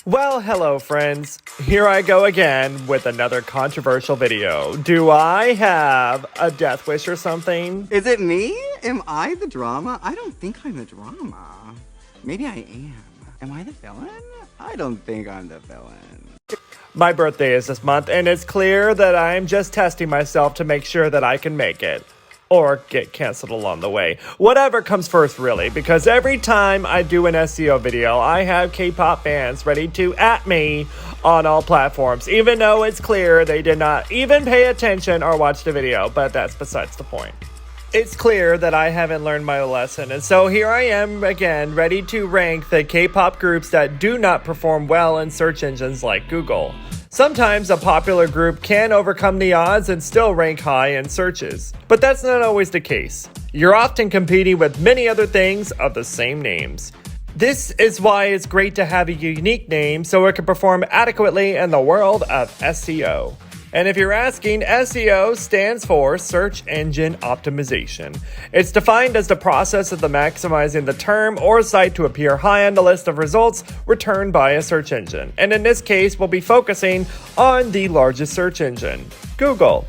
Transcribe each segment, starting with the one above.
Well, hello friends. Here I go again with another controversial video. Do I have a death wish or something? Is it me? Am I the drama? I don't think I'm the drama. Maybe I am. Am I the villain? I don't think I'm the villain. My birthday is this month, and it's clear that I'm just testing myself to make sure that I can make it. Or get canceled along the way. Whatever comes first, really, because every time I do an SEO video, I have K-pop fans ready to at me on all platforms, even though it's clear they did not even pay attention or watch the video, but that's besides the point. It's clear that I haven't learned my lesson, and so here I am again, ready to rank the K-pop groups that do not perform well in search engines like Google. Sometimes a popular group can overcome the odds and still rank high in searches, but that's not always the case. You're often competing with many other things of the same names. This is why it's great to have a unique name so it can perform adequately in the world of SEO. And if you're asking, SEO stands for Search Engine Optimization. It's defined as the process of maximizing the term or site to appear high on the list of results returned by a search engine. And in this case, we'll be focusing on the largest search engine, Google.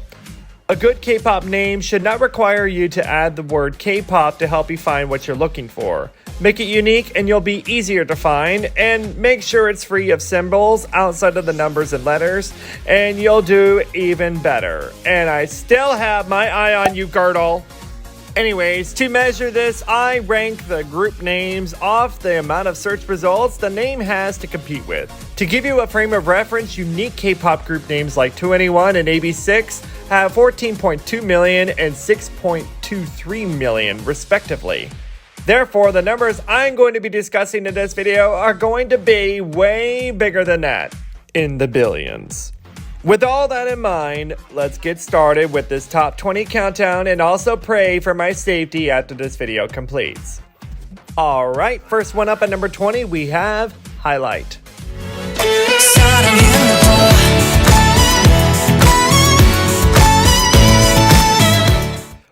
A good K-pop name should not require you to add the word K-pop to help you find what you're looking for. Make it unique and you'll be easier to find, and make sure it's free of symbols outside of the numbers and letters, and you'll do even better. And I still have my eye on you, Girdle. Anyways, to measure this, I rank the group names off the amount of search results the name has to compete with. To give you a frame of reference, unique K-pop group names like 2NE1 and AB6 have 14.2 million and 6.23 million respectively. Therefore, the numbers I'm going to be discussing in this video are going to be way bigger than that, in the billions. With all that in mind, let's get started with this top 20 countdown and also pray for my safety after this video completes. Alright, first one up at number 20, we have Highlight.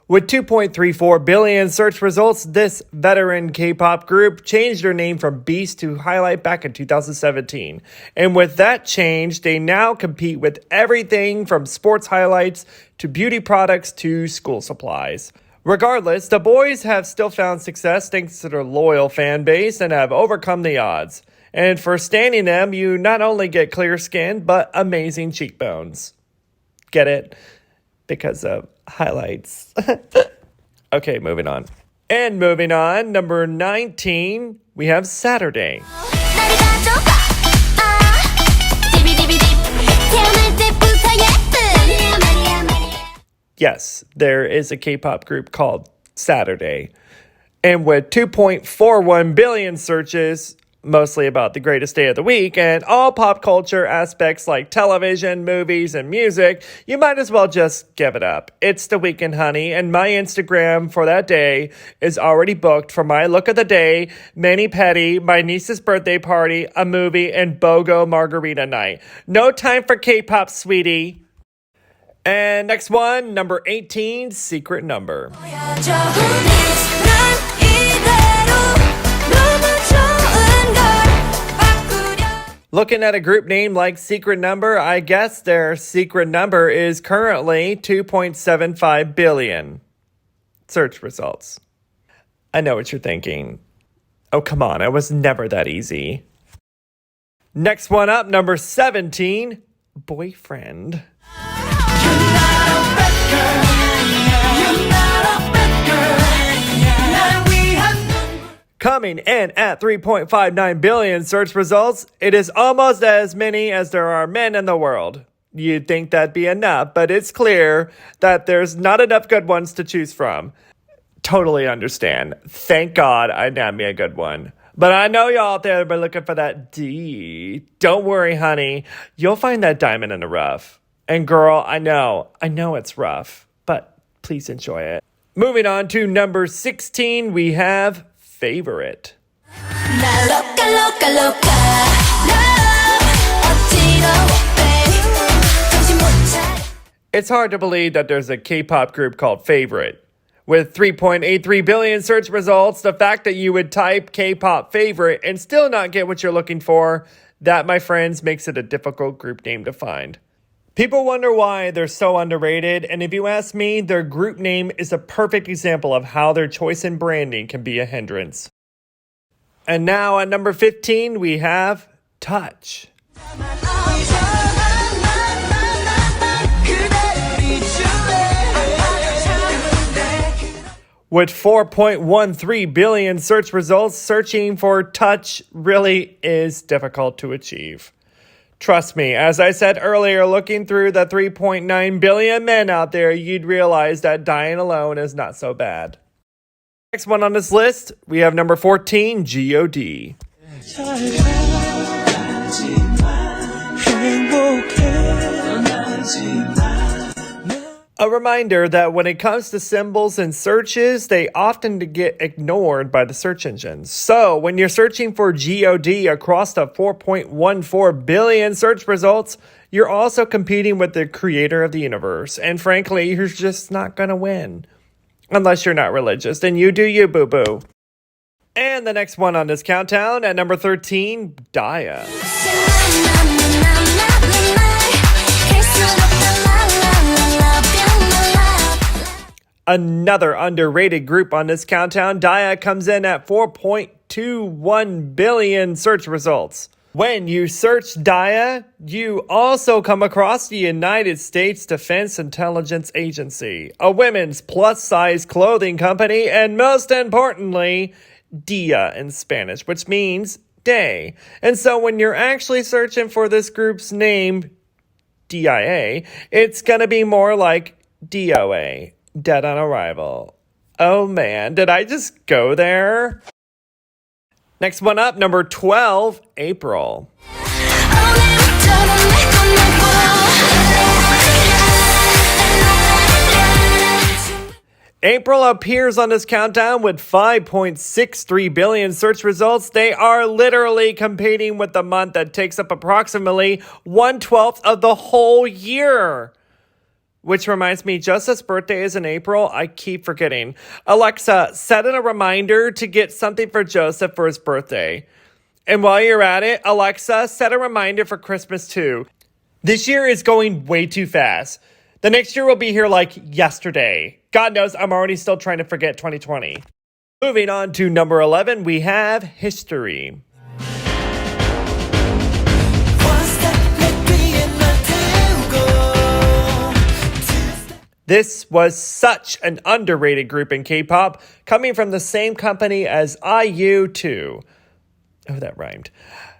With 2.34 billion search results, this veteran K-pop group changed their name from Beast to Highlight back in 2017. And with that change, they now compete with everything from sports highlights to beauty products to school supplies. Regardless, the boys have still found success thanks to their loyal fan base and have overcome the odds. And for standing them, you not only get clear skin, but amazing cheekbones. Get it? Because of highlights. Okay, moving on. And moving on, number 19, we have Saturday. Yes, there is a K-pop group called Saturday. And with 2.41 billion searches, mostly about the greatest day of the week, and all pop culture aspects like television, movies, and music, you might as well just give it up. It's the weekend, honey, and my Instagram for that day is already booked for my look of the day, mani-pedi, my niece's birthday party, a movie, and BOGO margarita night. No time for K-pop, sweetie. And next one, number 18, Secret Number. Looking at a group name like Secret Number, I guess their secret number is currently 2.75 billion search results. I know what you're thinking. Oh, come on, it was never that easy. Next one up, number 17, Boyfriend. Coming in at 3.59 billion search results, it is almost as many as there are men in the world. You'd think that'd be enough, but it's clear that there's not enough good ones to choose from. Totally understand. Thank God I nabbed me a good one. But I know y'all out there have been looking for that D. Don't worry, honey. You'll find that diamond in the rough. And girl, I know it's rough, but please enjoy it. Moving on to number 16, we have Favorite. It's hard to believe that there's a K-pop group called Favorite. With 3.83 billion search results, the fact that you would type K-pop favorite and still not get what you're looking for, That, my friends, makes it a difficult group name to find. People wonder why they're so underrated, and if you ask me, their group name is a perfect example of how their choice in branding can be a hindrance. And now at number 15, we have Touch. With 4.13 billion search results, searching for Touch really is difficult to achieve. Trust me, as I said earlier, looking through the 3.9 billion men out there, you'd realize that dying alone is not so bad. Next one on this list, we have number 14, G.O.D. A reminder that when it comes to symbols and searches, they often get ignored by the search engines. So when you're searching for G.O.D. across the 4.14 billion search results, you're also competing with the creator of the universe. And frankly, you're just not going to win. Unless you're not religious, then you do you, boo-boo. And the next one on this countdown, at number 13, Daya. Another underrated group on this countdown, Daya comes in at 4.21 billion search results. When you search Daya, you also come across the United States Defense Intelligence Agency, a women's plus-size clothing company, and most importantly, Dia in Spanish, which means day. And so when you're actually searching for this group's name, DIA, it's going to be more like DOA. Dead on arrival. Oh man, did I just go there? Next one up, number 12, April. April appears on this countdown with 5.63 billion search results. They are literally competing with the month that takes up approximately 1/12 of the whole year. Which reminds me, Joseph's birthday is in April. I keep forgetting. Alexa, set in a reminder to get something for Joseph for his birthday. And while you're at it, Alexa, set a reminder for Christmas too. This year is going way too fast. The next year will be here like yesterday. God knows I'm already still trying to forget 2020. Moving on to number 11, we have History. This was such an underrated group in K-pop, coming from the same company as IU too. Oh, that rhymed.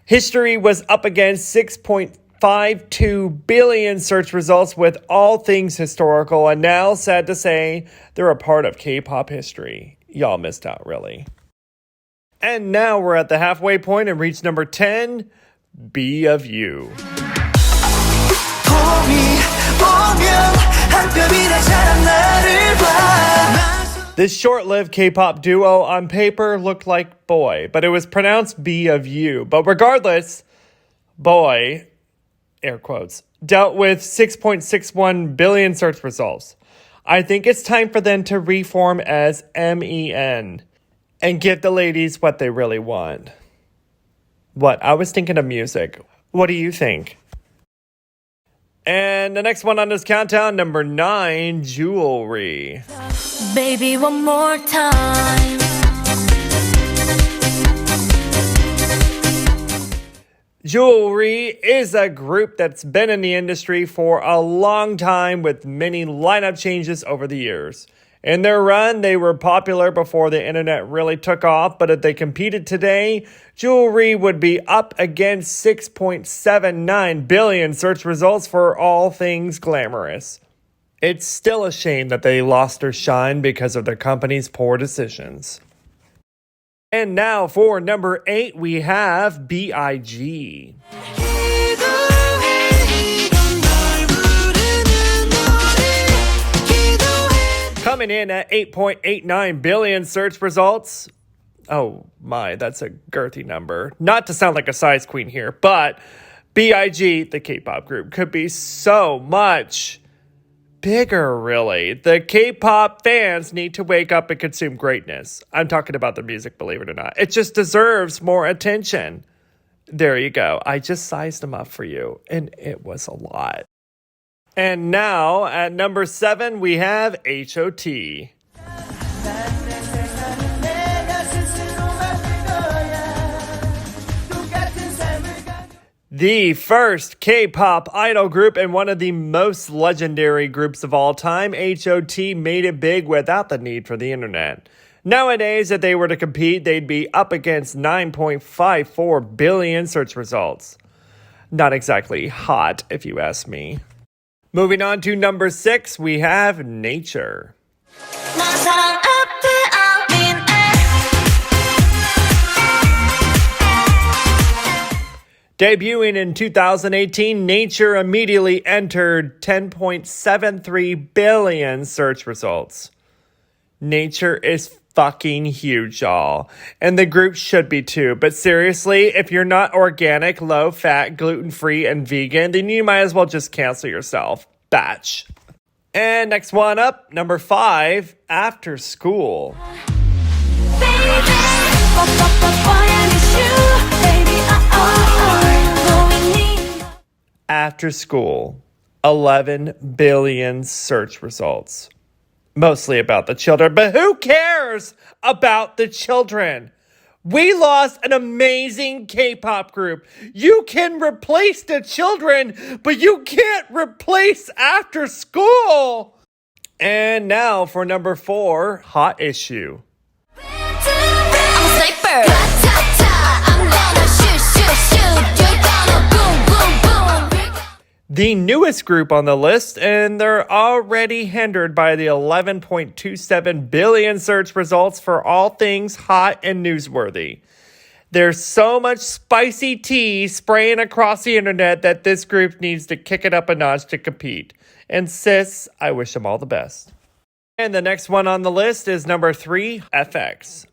History was up against 6.52 billion search results with all things historical, and now, sad to say, they're a part of K-pop history. Y'all missed out, really. And now we're at the halfway point and reach number 10, B of You. This short-lived K-pop duo on paper looked like B.O.Y, but it was pronounced B of You. But regardless, B.O.Y, air quotes, dealt with 6.61 billion search results. I think it's time for them to reform as MEN and give the ladies what they really want. What? I was thinking of music. What do you think? And the next one on this countdown, number 9, Jewelry. Baby, one more time. Jewelry is a group that's been in the industry for a long time with many lineup changes over the years. In their run, they were popular before the internet really took off, but if they competed today, Jewelry would be up against 6.79 billion search results for all things glamorous. It's still a shame that they lost their shine because of their company's poor decisions. And now for number 8, we have B.I.G. Coming in at 8.89 billion search results. Oh my, that's a girthy number. Not to sound like a size queen here, but B.I.G, the K-pop group, could be so much bigger, really. The K-pop fans need to wake up and consume greatness. I'm talking about the music, believe it or not. It just deserves more attention. There you go. I just sized them up for you, and it was a lot. And now, at number 7, we have H.O.T. The first K-pop idol group and one of the most legendary groups of all time, H.O.T made it big without the need for the internet. Nowadays, if they were to compete, they'd be up against 9.54 billion search results. Not exactly hot, if you ask me. Moving on to number 6, we have Nature. Debuting in 2018, Nature immediately entered 10.73 billion search results. Nature is fucking huge, y'all. And the group should be too. But seriously, if you're not organic, low-fat, gluten-free, and vegan, then you might as well just cancel yourself. Batch. And next one up, number 5, After School. After School, 11 billion search results. Mostly about the children, but who cares about the children? We lost an amazing K-pop group. You can replace the children, but you can't replace After School. And now for number 4, Hot Issue. The newest group on the list, and they're already hindered by the 11.27 billion search results for all things hot and newsworthy. There's so much spicy tea spraying across the internet that this group needs to kick it up a notch to compete. And sis, I wish them all the best. And the next one on the list is number 3, FX.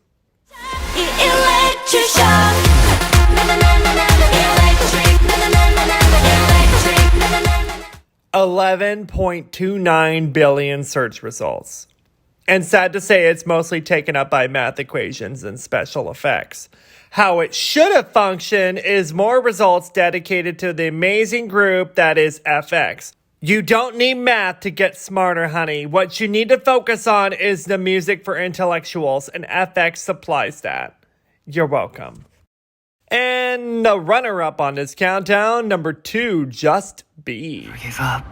11.29 billion search results. And sad to say, it's mostly taken up by math equations and special effects. How it should have functioned is more results dedicated to the amazing group that is FX. You don't need math to get smarter, honey. What you need to focus on is the music for intellectuals, and FX supplies that. You're welcome. And the runner-up on this countdown, number 2, Just B. Give up.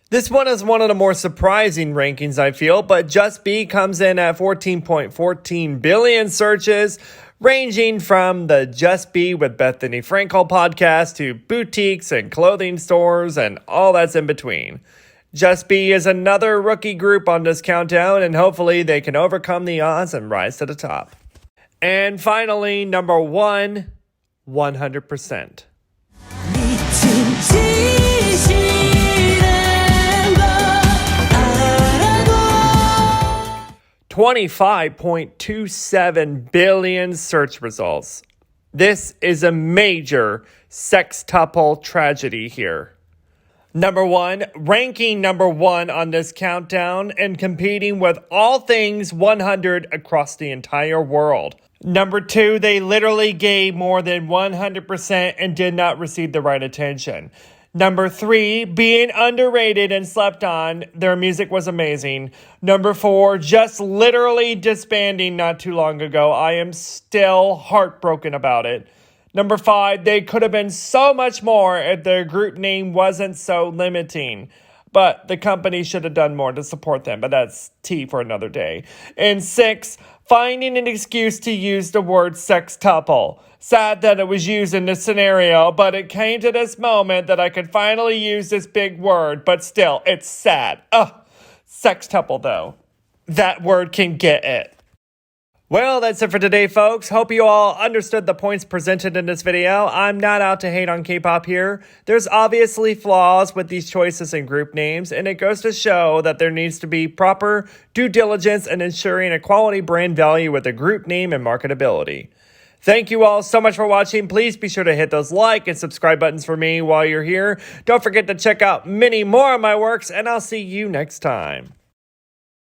This one is one of the more surprising rankings, I feel, but Just B comes in at 14.14 billion searches, ranging from the Just B with Bethany Frankel podcast to boutiques and clothing stores and all that's in between. Just B is another rookie group on this countdown, and hopefully they can overcome the odds and rise to the top. And finally, number 1, 100%. 25.27 billion search results. This is a major sextuple tragedy here. Number 1, ranking number 1 on this countdown and competing with all things 100 across the entire world. Number 2, they literally gave more than 100% and did not receive the right attention. Number 3, being underrated and slept on. Their music was amazing. Number 4, just literally disbanding not too long ago. I am still heartbroken about it. Number 5, they could have been so much more if their group name wasn't so limiting. But the company should have done more to support them, but that's tea for another day. And 6, finding an excuse to use the word sextuple. Sad that it was used in this scenario, but it came to this moment that I could finally use this big word, but still, it's sad. Ugh, sextuple though. That word can get it. Well, that's it for today, folks. Hope you all understood the points presented in this video. I'm not out to hate on K-pop here. There's obviously flaws with these choices and group names, and it goes to show that there needs to be proper due diligence in ensuring a quality brand value with a group name and marketability. Thank you all so much for watching. Please be sure to hit those like and subscribe buttons for me while you're here. Don't forget to check out many more of my works, and I'll see you next time.